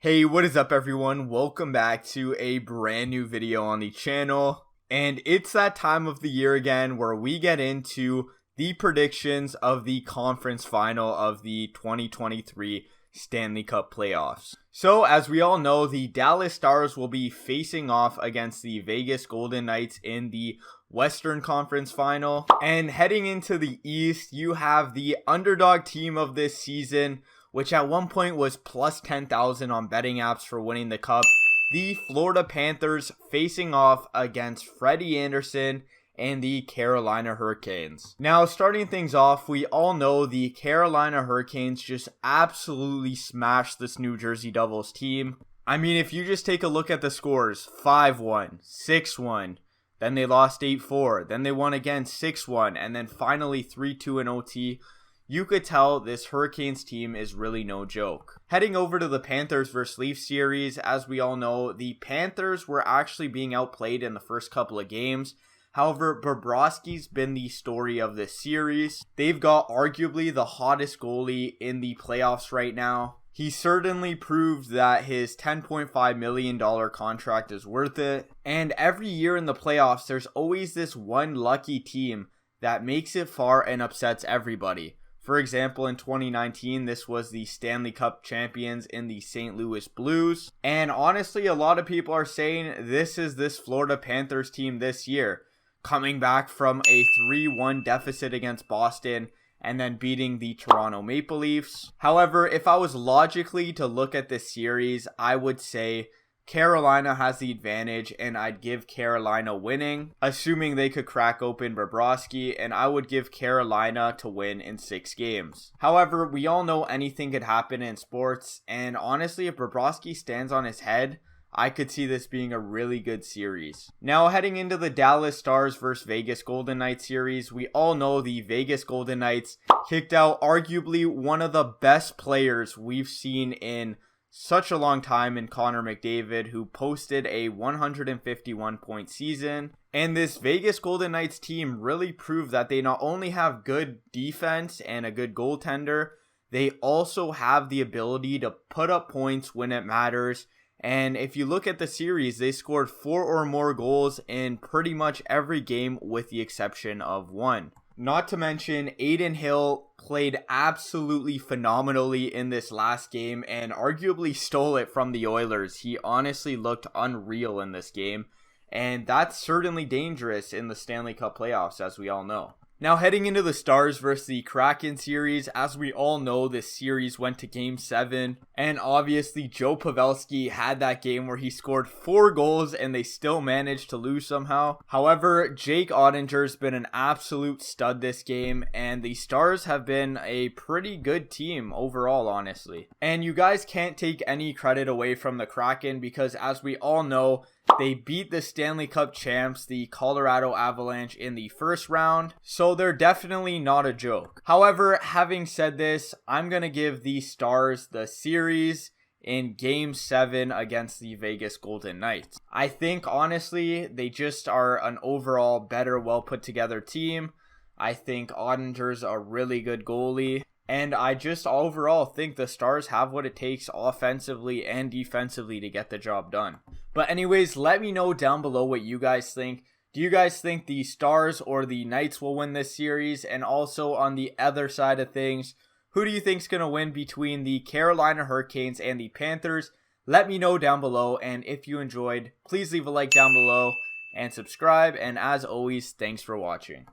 Hey, what is up everyone? Welcome back to a brand new video on the channel. And it's that time of the year again where we get into the predictions of the conference final of the 2023 Stanley Cup playoffs. So as we all know, the Dallas Stars will be facing off against the Vegas Golden Knights in the Western Conference Final. And heading into the East, you have the underdog team of this season, which at one point was plus 10,000 on betting apps for winning the cup. The Florida Panthers facing off against Freddie Andersen and the Carolina Hurricanes. Now, starting things off, we all know the Carolina Hurricanes just absolutely smashed this New Jersey Devils team. I mean, if you just take a look at the scores, 5-1, 6-1, then they lost 8-4, then they won again 6-1, and then finally 3-2 in OT. You could tell this Hurricanes team is really no joke. Heading over to the Panthers vs. Leafs series, as we all know, the Panthers were actually being outplayed in the first couple of games. However, Bobrovsky's been the story of this series. They've got arguably the hottest goalie in the playoffs right now. He certainly proved that his $10.5 million contract is worth it. And every year in the playoffs, there's always this one lucky team that makes it far and upsets everybody. For example, in 2019, this was the Stanley Cup champions in the St. Louis Blues. And honestly, a lot of people are saying this is this Florida Panthers team this year, coming back from a 3-1 deficit against Boston and then beating the Toronto Maple Leafs. However, if I was logically to look at this series, I would say Carolina has the advantage, and I'd give Carolina winning, assuming they could crack open Bobrovsky, and I would give Carolina to win in 6 games. However, we all know anything could happen in sports, and honestly, if Bobrovsky stands on his head, I could see this being a really good series. Now, heading into the Dallas Stars vs. Vegas Golden Knights series, we all know the Vegas Golden Knights kicked out arguably one of the best players we've seen in such a long time in Connor McDavid, who posted a 151-point season. And this Vegas Golden Knights team really proved that they not only have good defense and a good goaltender, they also have the ability to put up points when it matters. And if you look at the series, they scored 4 or more goals in pretty much every game with the exception of one. Not to mention, Adin Hill played absolutely phenomenally in this last game and arguably stole it from the Oilers. He honestly looked unreal in this game, and that's certainly dangerous in the Stanley Cup playoffs, as we all know. Now, heading into the Stars versus the Kraken series, as we all know, this series went to Game 7. And obviously, Joe Pavelski had that game where he scored 4 goals and they still managed to lose somehow. However, Jake Ottinger's been an absolute stud this game, and the Stars have been a pretty good team overall, honestly. And you guys can't take any credit away from the Kraken because, as we all know, they beat the Stanley Cup champs, the Colorado Avalanche, in the first round, so they're definitely not a joke. However, having said this, I'm going to give the Stars the series in Game 7 against the Vegas Golden Knights. I think, honestly, they just are an overall better, well-put-together team. I think Ottinger's a really good goalie. And I just overall think the Stars have what it takes offensively and defensively to get the job done. But anyways, let me know down below what you guys think. Do you guys think the Stars or the Knights will win this series? And also on the other side of things, who do you think is going to win between the Carolina Hurricanes and the Panthers? Let me know down below. And if you enjoyed, please leave a like down below and subscribe. And as always, thanks for watching.